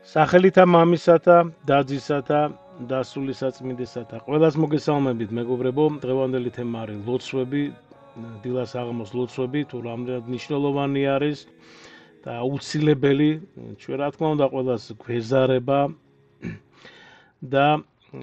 სახელითა მამისათა, დაძისათა, დასულისაწმინდესათა. ყველას მოგესალმებით, მეგობრებო, დღევანდელი თემა არის ლოცვები, დილას აღამოს ლოცვები, თუ რამდენად მნიშვნელოვანი არის და აუცილებელი, ჩვენ რა თქმა უნდა ყველას გვეზარება და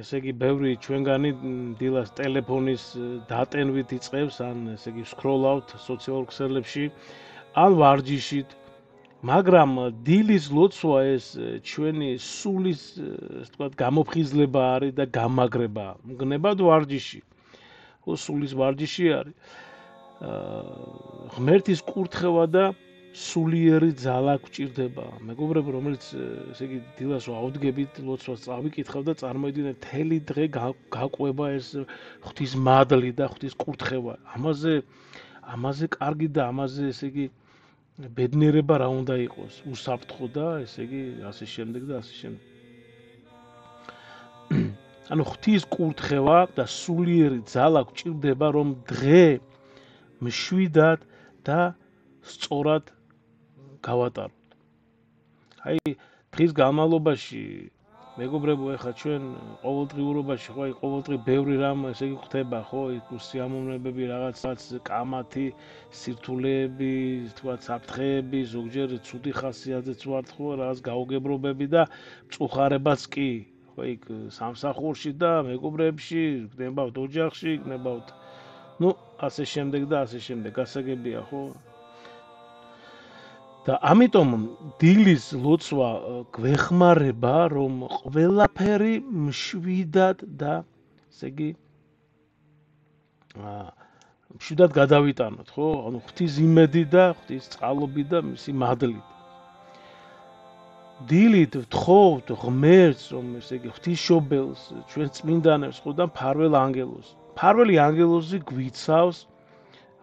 ესე იგი ბევრი ჩვენგანი დილას ტელეფონის დატენვით იწყებს, ან ესე იგი სკროლავთ სოციალურ ქსელებში, ან ვარჯიშით. მაგრამ დილის ლოცვა ეს ჩვენი სულის, ასე ვთქვათ, გამოფხიზლება არის და გამაგრება. მგნებად ვარჯიში. ხო, სულის ვარჯიში არის. ღმერთის კურთხევა და სულიერი ძალა გვჭირდება. მეგობრებო, რომელიც ესე იგი დილას ავდგებით, ლოცვას წავიკითხავ და წარმოიდგინეთ, მთელი დღე გაყვება ეს ღვთის მადლი და ღვთის კურთხევა. ამაზე კარგი და ამაზე ესე იგი ბედნიერება რა უნდა იყოს, უსაფრთხო და ესე იგი ასე შემდეგ და ასე შემდეგ. ანუ ღვთის კურთხევა და სულიერი ძალა გვჭირდება, რომ დღე მშვიდად და სწორად გავატაროთ. აი დღის განმავლობაში მეგობრებო, ეხლა ჩვენ ყოველდღიურობაში ხო, ყოველდღე ბევრი რამ ესე იგი ხდება, ხო, სიამოვნებები, რაღაც კამათი, სირთულეები, თქვა საფრთხეები, ზოგჯერ ცუდი ხასიათზეც ვართ, ხო, რაღაც გაუგებრობები და მწუხარებაც კი, ხო, იქ სამსახურში და მეგობრებში, გნებავთ ოჯახში, გნებავთ, ასე შემდეგ და ასე შემდეგ, გასაგებია, ხო? და ამიტომ დილის ლოცვა გვეხმარება, რომ ყველაფერი მშვიდად და ესე იგი მშვიდად გადავიტანოთ, ხო? ანუ ღვთის იმედი და ღვთის წყალობით და მისი მადლით. დილით ვთხოვთ ღმერთს, რომ ესე იგი ღვთისმშობელს, ჩვენ წმინდანებს, ხო, და მფარველ ანგელოზს. მფარველი ანგელოზი გვიცავს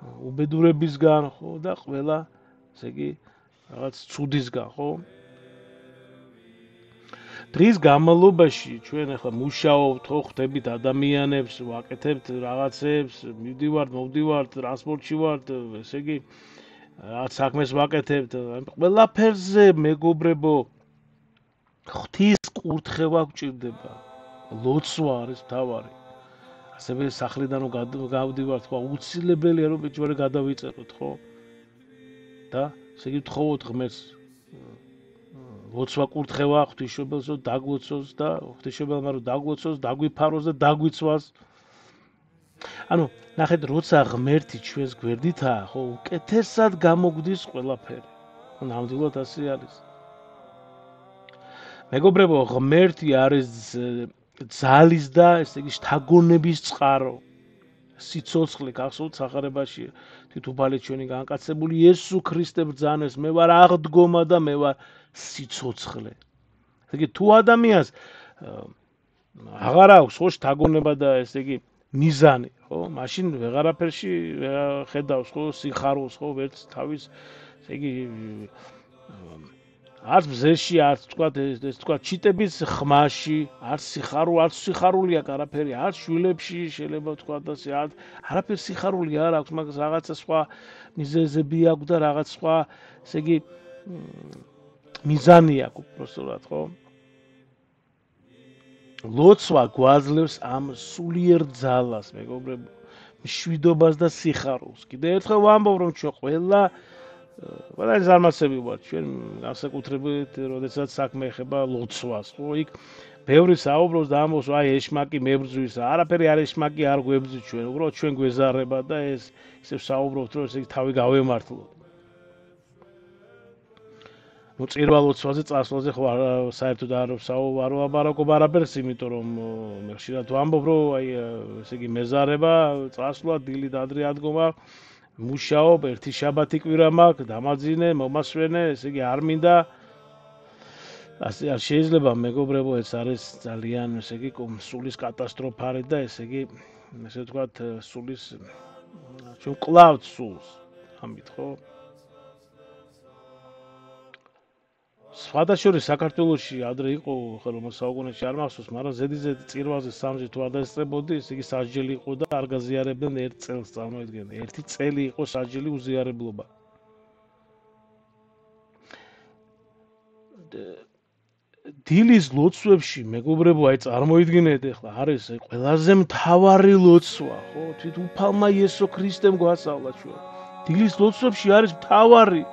უბედურებისგან, ხო, და ყველა ესე იგი რაღაც ცუდისგან, ხო? დღის განმავლობაში ჩვენ ახლა მუშაობთ, ხო, ხვდებით ადამიანებს, ვაკეთებთ რაღაცებს, მოვდივართ, ტრანსპორტში ვართ, ესე იგი რაღაც საქმეს ვაკეთებთ. ყველაფერზე მეგობრებო, ღვთის კურთხევა გვჭირდება. ლოცვა არის მთავარი. ასევე სახლიდან გავდივართ, ხო, აუცილებელია რომ ბიჭვარე გადავიწეროთ, ხო? და ესე იგი ვთხოვოთ ღმერთს, ლოცვა კურთხევა ღვთისმშობელს რომ დაგვლოცოს და ღვთისმშობელმა რომ დაგვლოცოს, დაგვიფაროს და დაგვიცვას. ანუ ნახეთ, როცა ღმერთი ჩვენს გვერდითაა, ხო, უკეთესად გამოგვდის ყველაფერი. ნამდვილად ასე არის. მეგობრებო, ღმერთი არის ძალის და ესე იგი შთაგონების წყარო. სიცოცხლე გახსოვთ სახარებაში თვითუფალი ჩვენი განკაცებული იესო ქრისტე ბრძანეს, მე ვარ აღდგომა და მე ვარ სიცოცხლე. ესე იგი თუ ადამიანს აღარ აქვს ხო შთაგონება და ესე იგი მიზანი, ხო, მაშინ ვეღარაფერში ხედავს, ხო, სიხარულს, ხო, ვერც თავის ესე იგი არც მზეში, არც თქვა ჩიტების ხმაში, არც სიხარული აქვს არაფერი, არც შვილებში შეიძლება თქვა და არაფერი სიხარული არ აქვს, მაგრამ რაღაცა სხვა მიზეზები აქვს და რაღაც სხვა ესე იგი მიზანი აქვს უბრალოდ, ხო? ლოცვა გვაძლევს ამ სულიერ ძალას, მეგობრებო, მშვიდობას და სიხარულს. კიდევ ერთხელ ვამბობ, რომ ჩვენ ყველა ზარმაცები ვართ, ჩვენ განსაკუთრებით, როდესაც საქმე ეხება ლოცვას, ხო, იქ ბევრი საუბრობს და ამბობს, აი ეშმაკი მებრძვის, არაფერი არ ეშმაკი არ გვებძვის ჩვენ, უბრალოდ ჩვენ გვეზარება და ეს ისევ საუბრობთ, რომ ესე იგი თავი გავემართლოთ. წირვა ლოცვაზე წასვლაზე ხო საერთოდ არ ვაბარაკობ არაფერს, იმიტომ რომ მე ხშირად ვამბობ, რომ აი ესე იგი მეზარება, წასვლა, დილით ადრე ადგომა, მუშაობ, ერთი შაბათი კვირა მაქვს, დამაძინე, მომასვენე, ესე იგი არ მინდა. ასე არ შეიძლება, მეგობრებო, ეს არის ძალიან ესე იგი სულის კატასტროფა არის და ესე იგი ესე ვთქვათ, სულის ჩვენ კლავთ სულს, ამით, ხო? სხვადასხვა საქართველოში ადრე იყო, ხო, რომ საუკუნეში არ მახსოვს, მაგრამ ზედიზედ წირვაზე სამჯერ თუ არ დაესწრებოდი, ესე იგი სასჯელი იყო და არ გაზიარებდნენ ერთ წელს, წარმოიდგინე, ერთი წელი იყო სასჯელი უზიარებლობა. დილის ლოცვებში მეგობრებო, აი წარმოიდგინეთ ახლა არის ყველაზე მთავარი ლოცვა, ხო? თვით უფალმა იესო ქრისტემ გვასწავლა ჩვენ. დილის ლოცვებში არის მთავარი.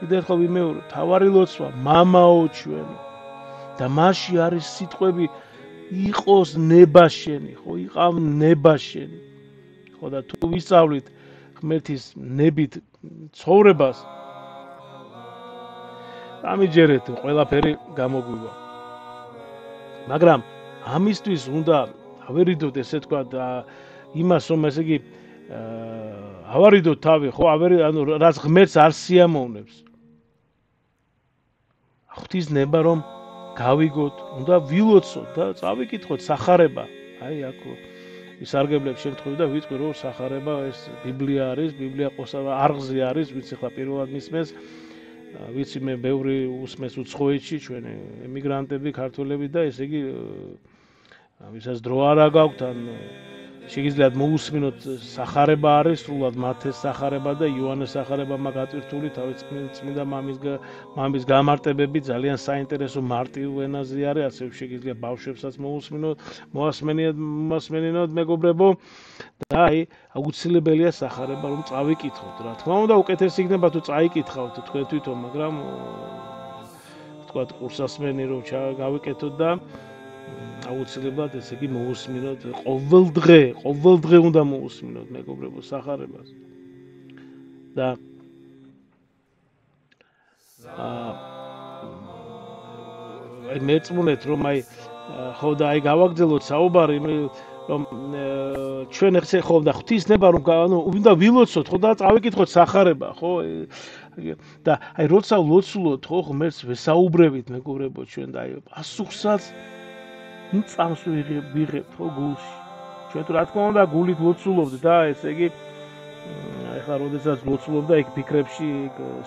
კიდევ ერთხელ ვიმეორო, მთავარი ლოცვა მამაო ჩვენ. და მასში არის სიტყვები იყოს ნება შენი, ხო? იყავ ნება შენი. ხო და თუ ვისწავლით ღმერთის ნებით ცხოვრებას ამიჯერეთ ყველაფერი გამოგვივა. მაგრამ ამისთვის უნდა ავერიდოთ ესე თქვა და იმას რომ ესე იგი ავარიდოთ თავი, ხო, ანუ რაც ღმერთს არ სიამოვნებს. ღვთისნება რომ გავიგოთ, უნდა ვილოცოთ და წავიკითხოთ სახარება. აი აქ ვისარგებლებ შემთხვევით და ვიტყვი რომ სახარება ეს ბიბლია არის, ბიბლია ყოსა არღზე არის, ვინც ახლა პირველად მისმენს. ვიცი მე ბევრი უსმენს უცხოეთში ჩვენი ემიგრანტები, ქართველები და ესე იგი ვისაც დრო არ გაქვთ ან შეგიძლიათ მოусმინოთ სახარება არის, სრულად მათეს სახარება და იოანეს სახარება მაგატვირთული თავის წმინდა მამის გამარტებები ძალიან საინტერესო მარტივ ენაზე არის, ასე შეგიძლიათ ბავშვებსაც მოასმენინოთ მეგობრებო და აი აუცილებელია სახარება რომ წავიკითხოთ რა თქმა უნდა უკეთესი იქნება თუ წაიკითხავთ თქვენ თვითონ მაგრამ თქვა კურსასმენი რომ გავიკეთოთ და აუცილებლად ესე იგი მოусმინოთ ყოველ დღე უნდა მოусმინოთ მეგობრებო სახარებას და აი მეწმუნეთ რომ აი ხო და აი გავაგრძელოთ საუბარი რომ ჩვენ ახლა ხო და ღვთისნება რომ ანუ უნდა ვილოცოთ ხო და წავიკითხოთ სახარება ხო და აი როცა ლოცულობთ ხო ღმერთს ვესაუბრებით მეგობრებო ჩვენ და აი პასუხსაც წამს ვიღებთ ხო გულში ჩვენ თუ რა თქმა უნდა გულით ლოცულობთ და ესე იგი ახლა როდესაც ლოცულობ და იქ ფიქრებში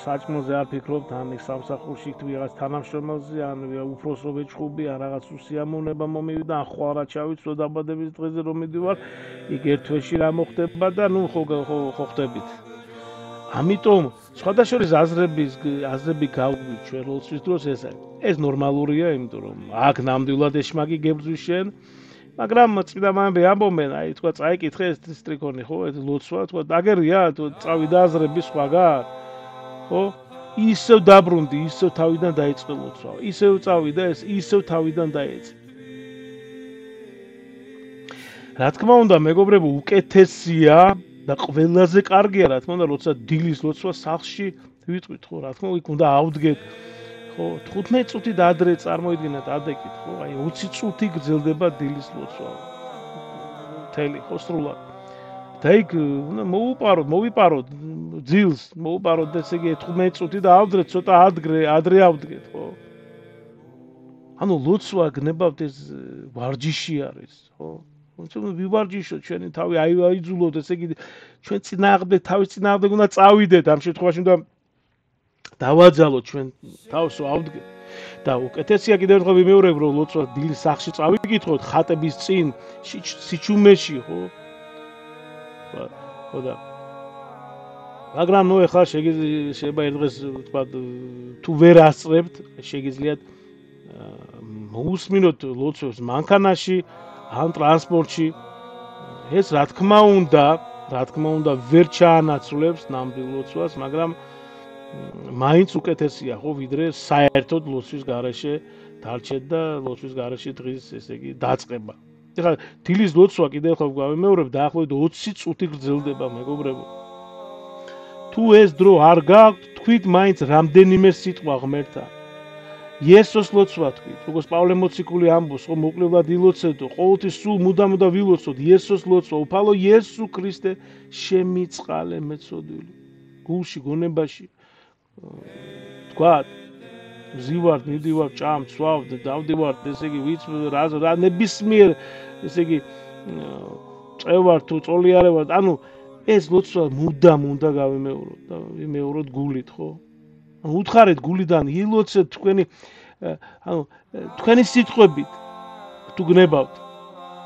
საჭმელზე არ ფიქრობთ ან იქ სამსახურში თუ ვიღაც თანამშრომელზე ან უფროსო ვეჭხუბი ან რაღაც უსიამოვნება მომივიდა ან ხვალ ჩავიცვლო დაბადების დღეზე რომ მიდივარ იქ ერთ თვეში რა მოხდება და ნუ ხო ხდებით ამიტომ სხვადასხვა აზრები გავგვით ჩვენ ლოცვის დროს ეს ნორმალურია იმიტომ რომ აქ ნამდვილად ეშმაკი გებრძვის შენ მაგრამ წმინდა მამები ამბობენ, აი თქვა წაიკითხე ეს სტრიქონი, ხო, ეს ლოცვა, თქვა დაგერია, თუ წავიდა აზრები სხვაგან, ხო? ისევ დაბრუნდი, ისევ თავიდან დაიწყე ლოცვა. ისევ წავიდა ეს, ისევ თავიდან დაიწყე. რა თქმა უნდა, მეგობრებო, უკეთესია და ყველაზე კარგია, რა თქმა უნდა, როცა დილის ლოცვა სახლში ვიტყვით, ხო, რა თქმა უნდა, იქ უნდა ავდგეთ ხო 15 წუთი და ადრე წარმოიდგინეთ ადეკით ხო აი 20 წუთი გრძელდება დილის ლოცვა მთელი ხო სრულად და იქ მოვიპაროთ ძილს მოვიპაროთ ესე იგი 15 წუთი და ავდრეთ ცოტა ადრე ავდგეთ ხო ანუ ლოცვა გნებავთ ეს ვარჯიში არის ხო თუმცა ვივარჯიშოთ ჩვენი თავი აიძულოთ ესე იგი ჩვენ თავის წინააღმდეგ უნდა წავიდეთ ამ შემთხვევაში უნდა დავაძალოთ ჩვენ თავსო ავდგეთ და უკეთესია კიდევ ერთხელ ვიმეორებ რომ ლოცვა დილის სახლში წავიკითხოთ ხატების წინ სიჩუმეში ხო და მაგრამ ნუ ეხლა შეიძლება ერთ დღეს თქვა თუ ვერ ასწრებთ შეგიძლიათ მოусმინოთ ლოცვებს მანქანაში ან ტრანსპორტში ეს რა თქმა უნდა ვერ ჩაანაცვლებს ნამდვილ ლოცვას მაგრამ მაინც უკეთესია ხო ვიდრე საერთოდ ლოცვის გარეშე დარჩეთ და ლოცვის გარეშე დღის ესე იგი დაწყება. ეხლა დილის ლოცვა კიდევ ხო გავიმეორებ დაახლოებით 20 წუთი გრძელდება მეგობრებო. თუ ეს დრო არ გაქვთ, თქვით მაინც რამდენიმე სიტყვა ღმერთთან. იესოს ლოცვა თქვით, როგორც პავლე მოციქული ამბობს, რომ მოკლევლად ილოცეთო, ყოველთვის სულ მუდამ ვილოცოთ იესოს ლოცვა, უფალო იესო ქრისტე შემიწყალე მეწოდილი. გულში გონებაში თქვათ ვზივართ, მიდივართ, ჭამთ, სვავთ, დავდივართ, ესე იგი ვიც რა ნებისმიერ ესე იგი წევართ თუ წოლიარევართ, ანუ ეს ლოცვა მუდამ უნდა გავიმეოროთ და ვიმეოროთ გულით, ხო? ანუ უთხარით გულიდან ილოცეთ თქვენი ანუ თქვენი სიტყვებით თუ გნებავთ.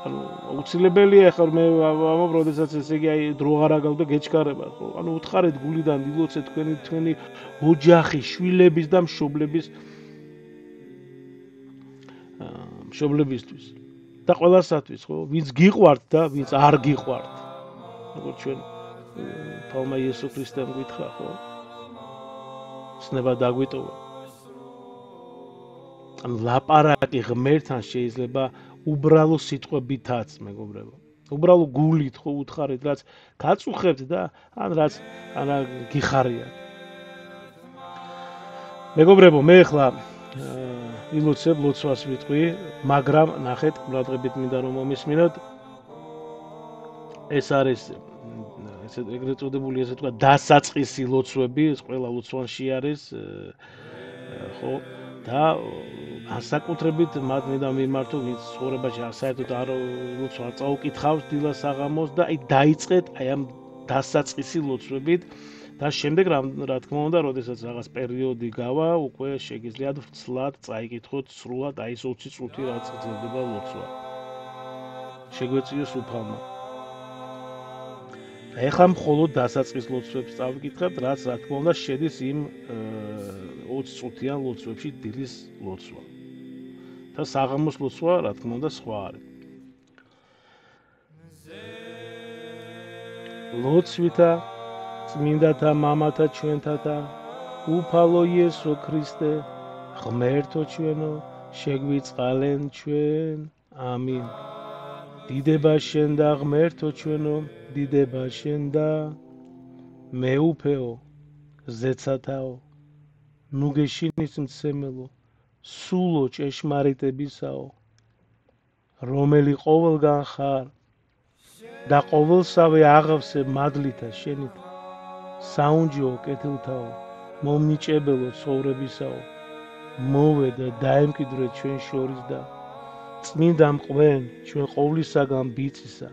ანუ აუცილებელია ახლა მე ამობ როდესაც ესე იგი აი დრო არ აგავ და გეჩქარება ხო ანუ უთხარით გულიდან ილოცეთ თქვენი ოჯახი შვილების და მშობლების მშობლებისთვის და ყველასათვის, ხო, ვინც გიყვართ და ვინც არ გიყვართ. როგორც ჩვენ თალმა იესო ქრისტემ გითხრა, ხო? ცნება დაგვიტოვა. ან ლაპარაკი ღმერთთან შეიძლება უბრალო სიტყვებითაც, მეგობრებო. უბრალო გულით ხო უთხარით, რაც გაწუხებთ და ან რაც გიხარიათ. მეგობრებო, მე ახლა ილოცებ ლოცვას ვიტყვი, მაგრამ ნახეთ, ყურადღებით მინდა რომ მომისმინოთ. ეს არის ეგრეთ წოდებული, ესე თქვა, დასაწყისი ლოცვები, ეს ყველა ლოცვაში არის, ხო? და განსაკუთრებით მათ მინდა მიმართო, ვინც ცხოვრებაში საერთოდ არ ლოცვა არ წაუკითხავს დილას საღამოს და აი დაიწყეთ აი ამ დასაწყისი ლოცვებით და შემდეგ რა თქმა უნდა, როდესაც რაღაც პერიოდი გავა, უკვე შეგიძლიათ ვცლად წაიკითხოთ სრულად აი ეს 20 წუთი რაც გრძელდება ლოცვა. შეგვეციოს უფალმა. ეხლა მხოლოდ დასაწყის ლოცვებს წავიკითხებთ, რაც რა თქმა უნდა შედის იმ 20 წუთიან ლოცვებში დილის ლოცვა. და საღამოს ლოცვა, რა თქმა უნდა, სხვა არის. ლოცვითა წმინდათა მამათა ჩვენთათა, უფალო იესო ქრისტე, ღმერთო ჩვენო, შეგვიწყალენ ჩვენ. ამინ. დიდება შენ და ღმერთო ჩვენო, დიდება შენ და მეუფეო, ზეცათაო, ნუ გეშინის მცემელო, სულო ჭეშმარიტებისაო, რომელი ყოველგან ხარ და ყოველსავე აღავსე მადლითა შენით, საუნჯო კეთილთაო, მომნიჭებელო ცხოვრებისაო, მოვე და დაემკვიდრე ჩვენ შორის და წმინდა მყვენ ჩვენ ყოვლისაგან ბიცისა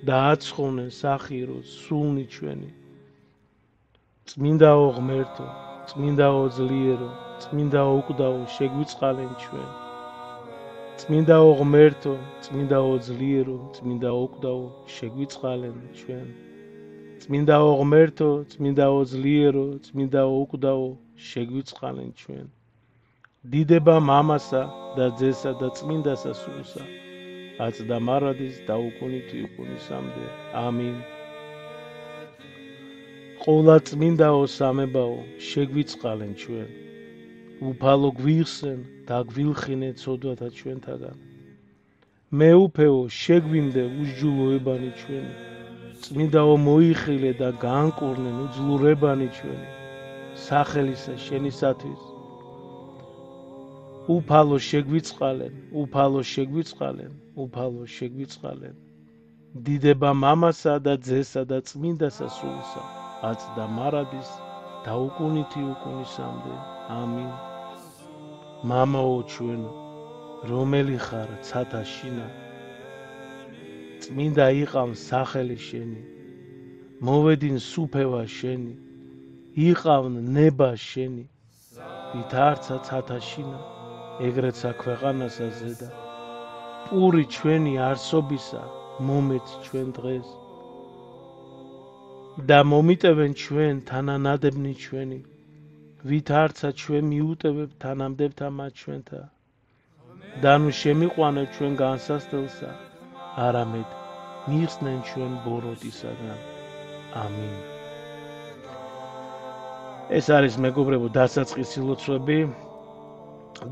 და აცხოვნე სახირო სულნი ჩვენი. წმინდაო ღმერთო, წმინდაო ძლიერო, წმინდაო უკვდავო, შეგვიწყალენ ჩვენ. წმინდაო ღმერთო, წმინდაო ძლიერო, წმინდაოკვდავო, შეგვიწყალენ ჩვენ. წმინდაო ღმერთო, წმინდაო ძლიერო, წმინდაოკვდავო, შეგვიწყალენ ჩვენ. დიდება მამასა და ძესა და წმინდასა სულსა, აც და მარადის და უკუნითი უკუნისამდე. ამინ. ყოლა წმინდაო სამებაო, შეგვიწყალენ ჩვენ. უფალო გვიხსენ და გვილხინე ცოდვათა ჩვენთაგან. მეუფეო, შეგვინდე უსჯულოებანი ჩვენი. წმინდაო მოიხილე და განკურნენ უძლურებანი ჩვენი. სახელისა შენისათვის. უფალო შეგვიწყალენ, უფალო შეგვიწყალენ, უფალო შეგვიწყალენ. დიდება მამასა და ძესა და წმინდასა სულსა, აც და მარადის და უკუნითი უკუნისამდე. ამინ. მამაო ჩვენო, რომელი ხარ ცათა შინა, წმინდა იყავ სახელი შენი, მოვე딘 სუფევა შენი, იყავ ნება შენი, ვითარცა ცათა შინა, ეგრეცა ქვეყანასა ზედა. პური ჩვენი არსობისა მომეც ჩვენ დღეს და მომიტევენ ჩვენ თანანადებნი ჩვენი, ვითარცა ჩვენ მიუტევებ თანამდებთა მათ ჩვენთა და ნუ შემიყვანებ ჩვენ განსასწელსა, არამედ მიხსნენ ჩვენ ბოროტისაგან. ამინ. ეს არის მეგობრებო დასაწყისი ლოცვები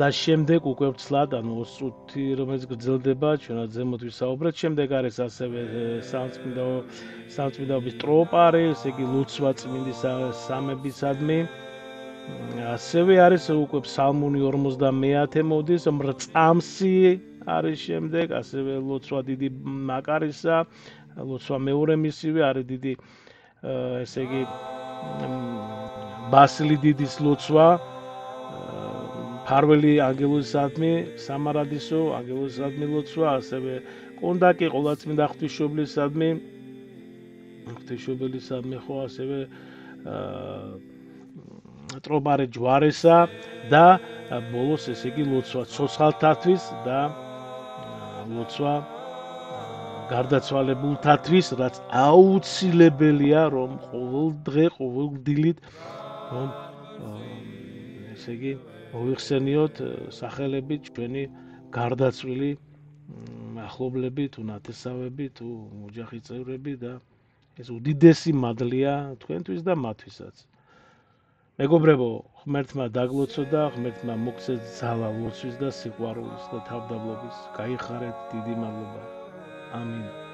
და შემდეგ უკვე ვცლად, ანუ 20 წუთი რომელიც გრძელდება, ჩვენაც ზემოთ ვისაუბრეთ. შემდეგ არის ასევე სამწმინდაობის ტროპარი, ესე იგი ლოცვა წმინდის სამებისადმი. ასევე არის უკვე ფსალმუნი 50 მოდის, მრწამსი არის შემდეგ, ასევე ლოცვა დიდი მაკარისა, ლოცვა მეორე მისივე არის დიდი, ესე იგი ბასილი დიდის ლოცვა, ფარველი ანგელოზისადმი, სამარადისო ანგელოზისადმი ლოცვა, ასევე კონდაკი ყოვლადწმინდა ღვთისმშობლისადმი, ღვთისმშობლისადმი ხო, ასევე ტროპარი ჯვარესა და ბოლოს ესე იგი ლოცვა ცოცხალთათვის და ლოცვა გარდაცვალებულთათვის, რაც აუცილებელია, რომ ყოველ დღე, ყოველ დილით რომ ესე იგი მოიხსენიოთ სახელებით ჩვენი გარდაცვლილი ახლობლები თუ ნათესავები თუ ოჯახის წევრები და ეს უდიდესი მადლია თქვენთვის და მათთვისაც. მეგობრებო, ღმერთმა დაგლოცო და ღმერთმა მოგცეთ ძალა ლოცვის და სიყვარულის და თავდაბლობის. გაიხარეთ, დიდი მადლობა. ამინ.